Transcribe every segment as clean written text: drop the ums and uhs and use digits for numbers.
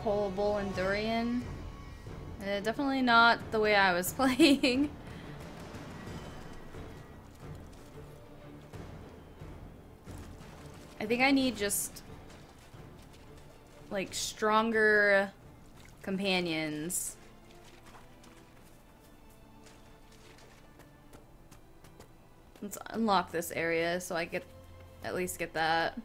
Pole, Bull, and Durian. Definitely not the way I was playing. I think I need just like stronger companions. Let's unlock this area so I get at least get that.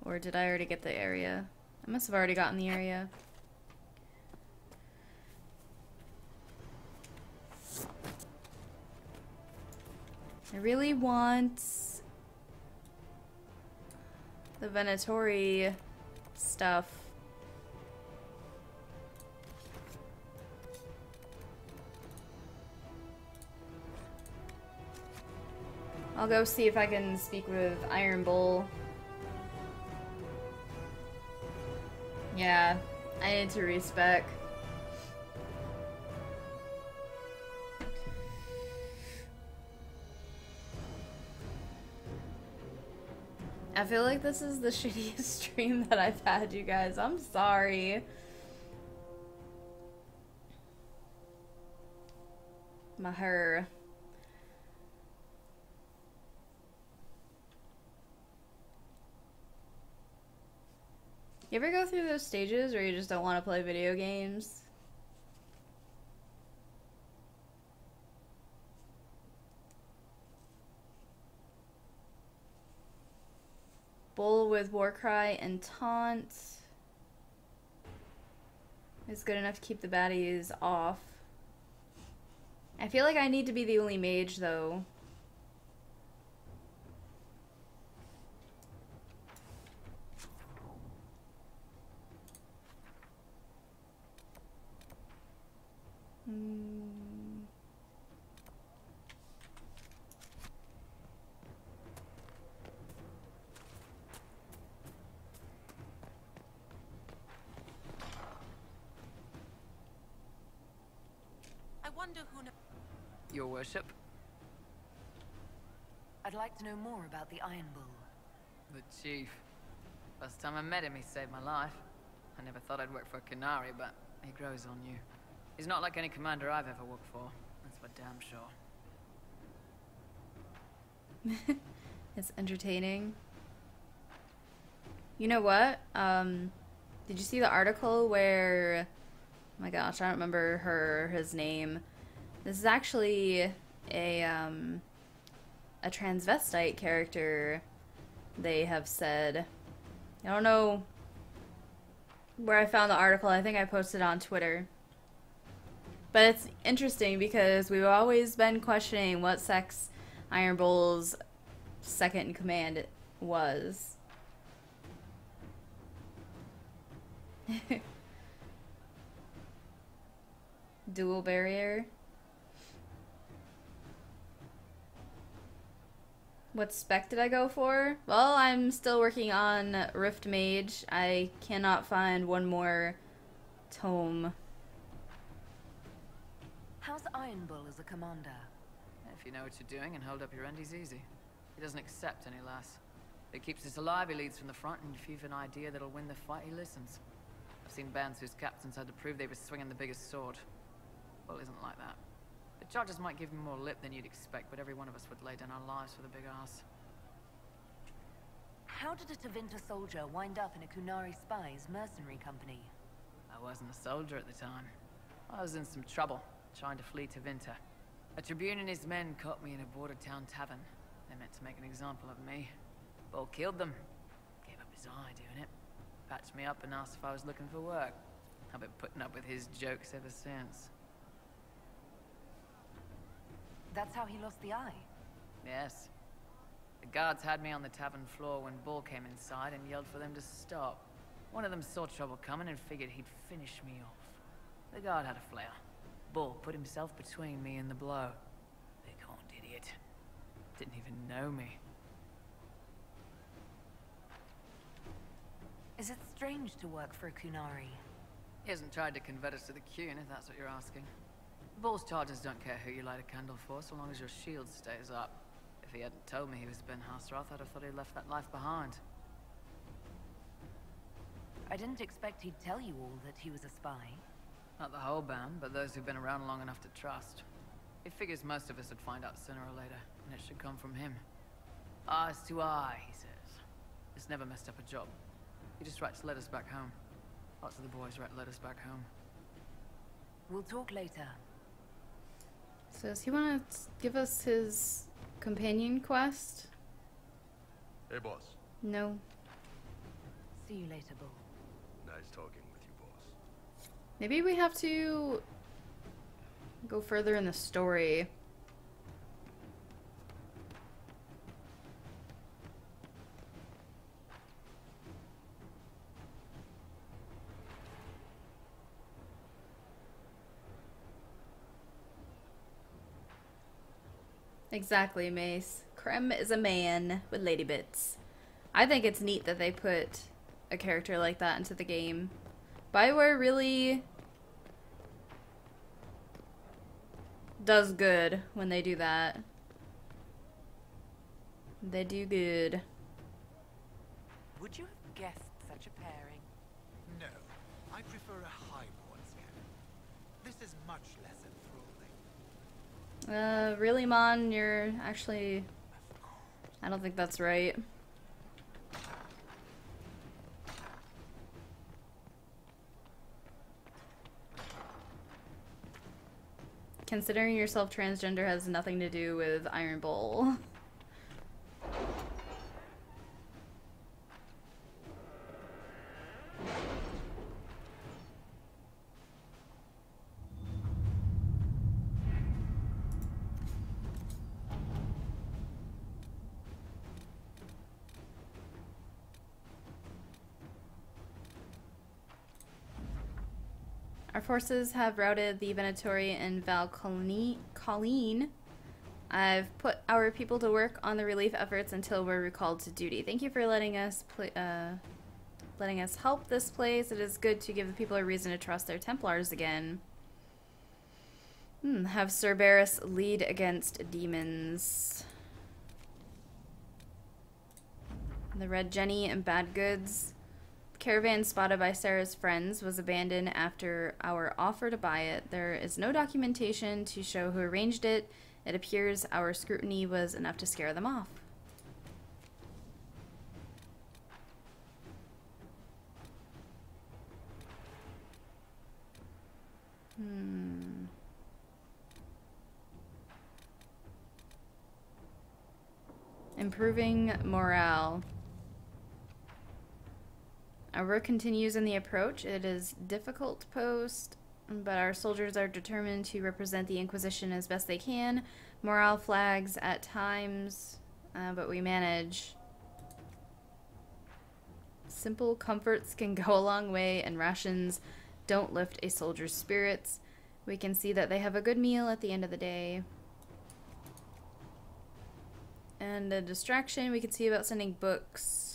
Or did I already get the area? I must have already gotten the area. I really want the Venatori stuff. I'll go see if I can speak with Iron Bull. Yeah, I need to respec. I feel like this is the shittiest stream that I've had, you guys. I'm sorry. Maher. You ever go through those stages where you just don't want to play video games? Bull with Warcry and Taunt is good enough to keep the baddies off. I feel like I need to be the only mage, though. I wonder who... Your worship? I'd like to know more about the Iron Bull. The chief. Last time I met him, he saved my life. I never thought I'd work for Canary, but he grows on you. He's not like any commander I've ever worked for. That's for damn sure. It's entertaining. You know what? Did you see the article where... Oh my gosh, I don't remember his name. This is actually a transvestite character, they have said. I don't know where I found the article. I think I posted it on Twitter. But it's interesting because we've always been questioning what sex Iron Bull's second in command was. Dual barrier. What spec did I go for? Well, I'm still working on Rift Mage. I cannot find one more tome. How's Iron Bull as a commander? If you know what you're doing and hold up your end, he's easy. He doesn't accept any less. If he keeps us alive, he leads from the front, and if you've an idea that'll win the fight, he listens. I've seen bands whose captains had to prove they were swinging the biggest sword. Bull isn't like that. The charges might give him more lip than you'd expect, but every one of us would lay down our lives for the big ass. How did a Tevinter soldier wind up in a Kunari spy's mercenary company? I wasn't a soldier at the time. I was in some trouble, trying to flee Tevinter. A Tribune and his men caught me in a border town tavern. They meant to make an example of me. Bull killed them. Gave up his eye doing it. Patched me up and asked if I was looking for work. I've been putting up with his jokes ever since. That's how he lost the eye? Yes. The guards had me on the tavern floor when Bull came inside and yelled for them to stop. One of them saw trouble coming and figured he'd finish me off. The guard had a flare. Bull put himself between me and the blow. Big-horned idiot. Didn't even know me. Is it strange to work for a Kunari? He hasn't tried to convert us to the Qun, if that's what you're asking. Bull's charges don't care who you light a candle for, so long as your shield stays up. If If he hadn't told me he was Ben Hasroth, I'd have thought he'd left that life behind. I didn't expect he'd tell you all that he was a spy. Not the whole band, but those who've been around long enough to trust. He figures most of us would find out sooner or later, and it should come from him. Eyes to eye, he says. He's never messed up a job. He just writes letters back home. Lots of the boys write letters back home. We'll talk later. So does he want to give us his companion quest? Hey, boss. No. See you later, Bull. Nice talking with you, boss. Maybe we have to go further in the story. Exactly, Mace. Krem is a man with lady bits. I think it's neat that they put a character like that into the game. BioWare really does good when they do that. They do good. Would you have guessed such a pairing? No, I prefer a highborn scanner. This is much less enthralling. Really, Mon? You're actually... I don't think that's right. Considering yourself transgender has nothing to do with Iron Bowl. Our forces have routed the Venatori and Val Colleen. I've put our people to work on the relief efforts until we're recalled to duty. Thank you for letting us help this place. It is good to give the people a reason to trust their Templars again. Have Cerberus lead against demons. The Red Jenny and Bad Goods. Caravan spotted by Sarah's friends was abandoned after our offer to buy it. There is no documentation to show who arranged it. It appears our scrutiny was enough to scare them off. Improving morale. Our work continues in the approach. It is difficult to post, but our soldiers are determined to represent the Inquisition as best they can. Morale flags at times, but we manage. Simple comforts can go a long way, and rations don't lift a soldier's spirits. We can see that they have a good meal at the end of the day. And a distraction, we can see about sending books.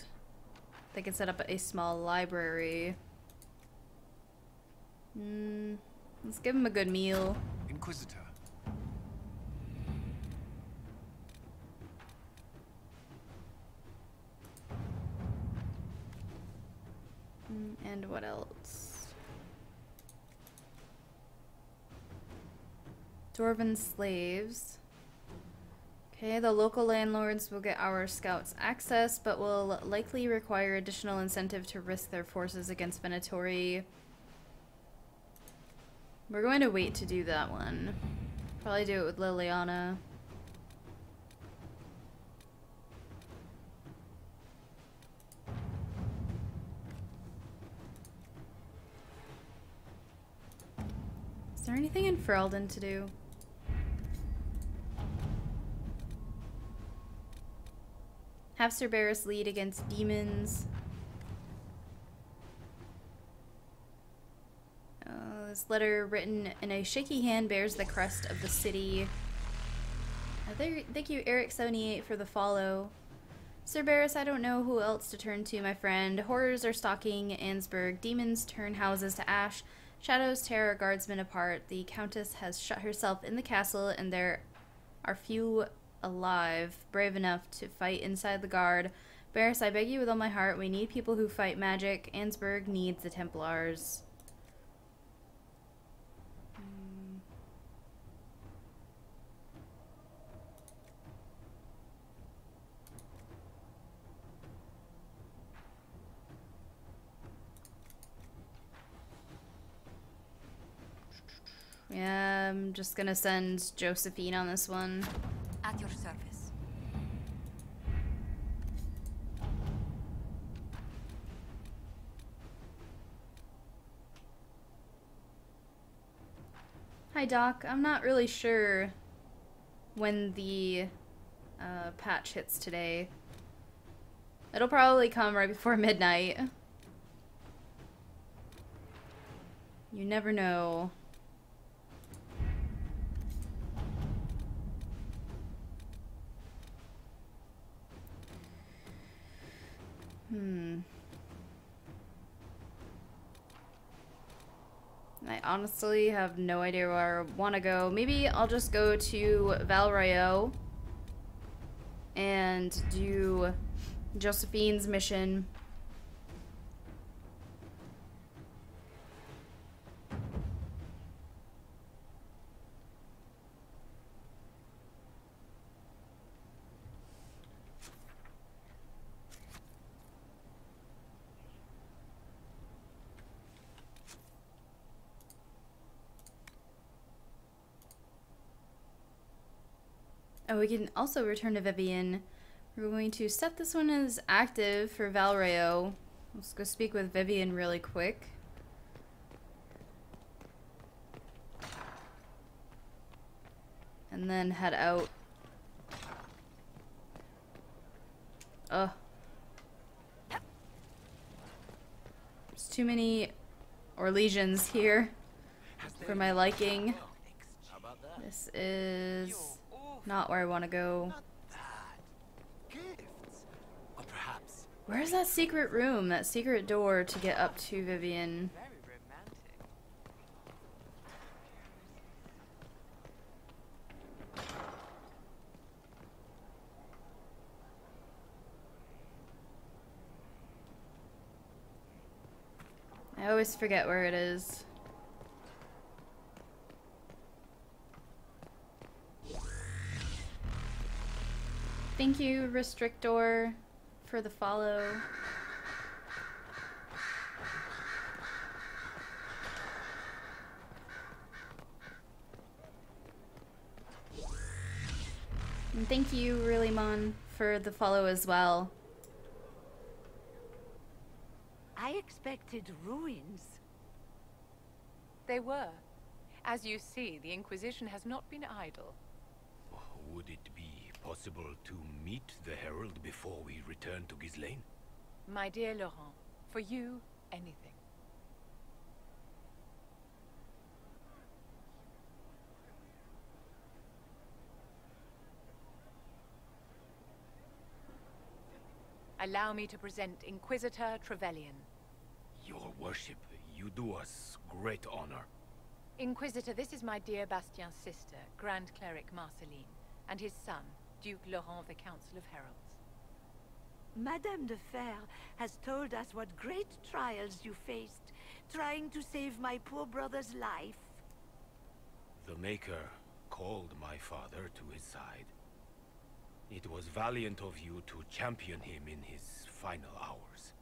They can set up a small library. Let's give them a good meal. Inquisitor. And what else? Dwarven slaves. Okay, the local landlords will get our scouts access, but will likely require additional incentive to risk their forces against Venatori. We're going to wait to do that one. Probably do it with Liliana. Is there anything in Ferelden to do? Have Cerberus lead against demons. This letter, written in a shaky hand, bears the crest of the city. Thank you, Eric78, for the follow. Cerberus, I don't know who else to turn to, my friend. Horrors are stalking Ansburg. Demons turn houses to ash. Shadows tear our guardsmen apart. The Countess has shut herself in the castle, and there are few alive, brave enough to fight inside the guard. Barris, I beg you with all my heart, we need people who fight magic. Ansburg needs the Templars. Yeah, I'm just gonna send Josephine on this one. At your service. Hi Doc, I'm not really sure when the patch hits today. It'll probably come right before midnight. You never know. I honestly have no idea where I want to go. Maybe I'll just go to Val Rayo and do Josephine's mission. Oh, we can also return to Vivian. We're going to set this one as active for Valrayo. Let's go speak with Vivian really quick. And then head out. Ugh. There's too many Orlesians here for my liking. This is not where I want to go. Where's that secret room? That secret door to get up to Vivian? Very romantic. I always forget where it is. Thank you, Restrictor, for the follow. And thank you, Rillimon, for the follow as well. I expected ruins. They were. As you see, the Inquisition has not been idle. Would it be possible to meet the Herald before we return to Ghislaine? My dear Laurent, for you, anything. Allow me to present Inquisitor Trevelyan. Your worship, you do us great honor. Inquisitor, this is my dear Bastien's sister, Grand Cleric Marceline, and his son, Duke Laurent of the Council of Heralds. Madame de Fer has told us what great trials you faced, trying to save my poor brother's life. The Maker called my father to his side. It was valiant of you to champion him in his final hours.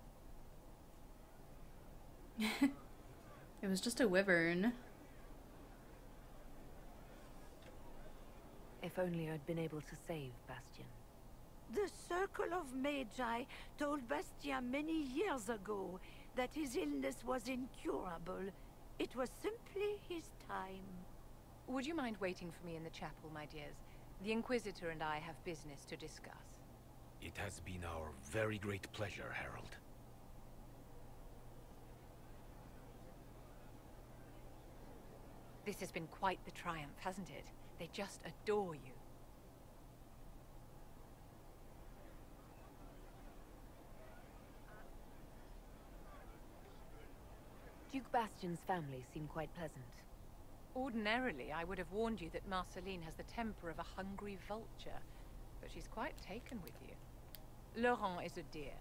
It was just a wyvern. If only I'd been able to save Bastien. The Circle of Magi told Bastien many years ago that his illness was incurable. It was simply his time. Would you mind waiting for me in the chapel, my dears? The Inquisitor and I have business to discuss. It has been our very great pleasure, Herald. This has been quite the triumph, hasn't it? They just adore you. Duke Bastien's family seem quite pleasant. Ordinarily, I would have warned you that Marceline has the temper of a hungry vulture. but she's quite taken with you. Laurent is a dear,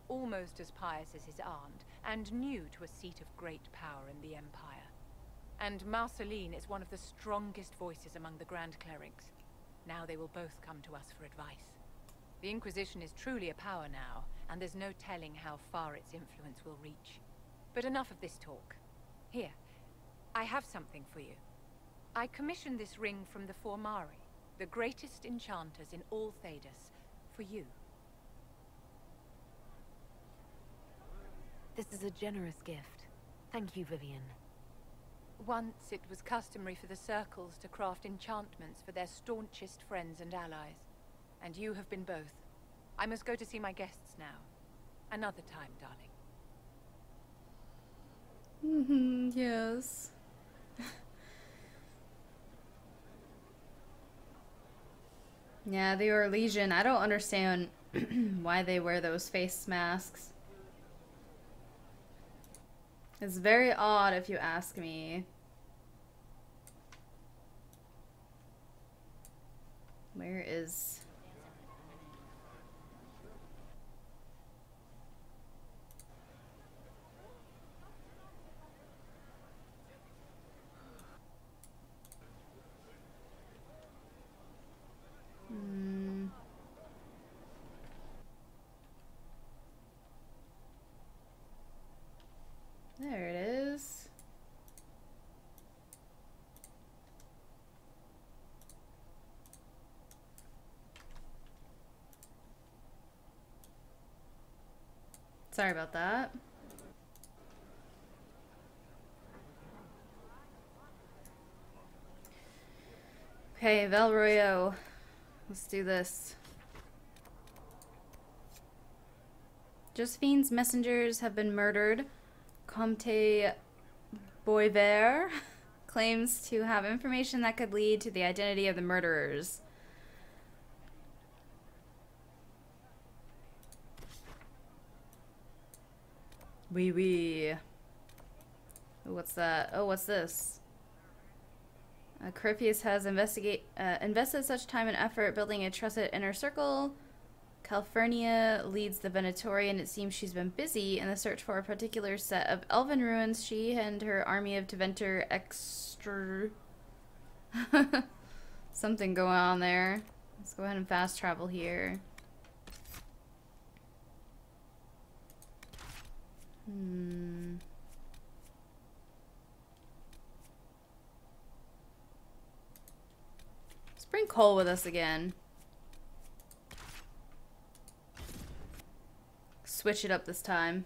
almost as pious as his aunt, and new to a seat of great power in the Empire. And Marceline is one of the strongest voices among the Grand Clerics. Now they will both come to us for advice. The Inquisition is truly a power now, and there's no telling how far its influence will reach. But enough of this talk. Here, I have something for you. I commissioned this ring from the Formari, the greatest enchanters in all Thedas, for you. This is a generous gift. Thank you, Vivian. Once it was customary for the circles to craft enchantments for their staunchest friends and allies. And you have been both. I must go to see my guests now. Another time, darling. Yes. Yeah, the Orlesian. I don't understand why they wear those face masks. It's very odd if you ask me. Where is... There it is. Sorry about that. Okay, Valroyo. Let's do this. Josephine's messengers have been murdered. Comte Boisvert claims to have information that could lead to the identity of the murderers. Oui. What's that? Oh, what's this? Corypheus has invested such time and effort building a trusted inner circle. Calphurnia leads the Venatori, and it seems she's been busy in the search for a particular set of elven ruins. She and her army of Deventer extra... Something going on there. Let's go ahead and fast travel here. Let's bring Cole with us again. Switch it up this time.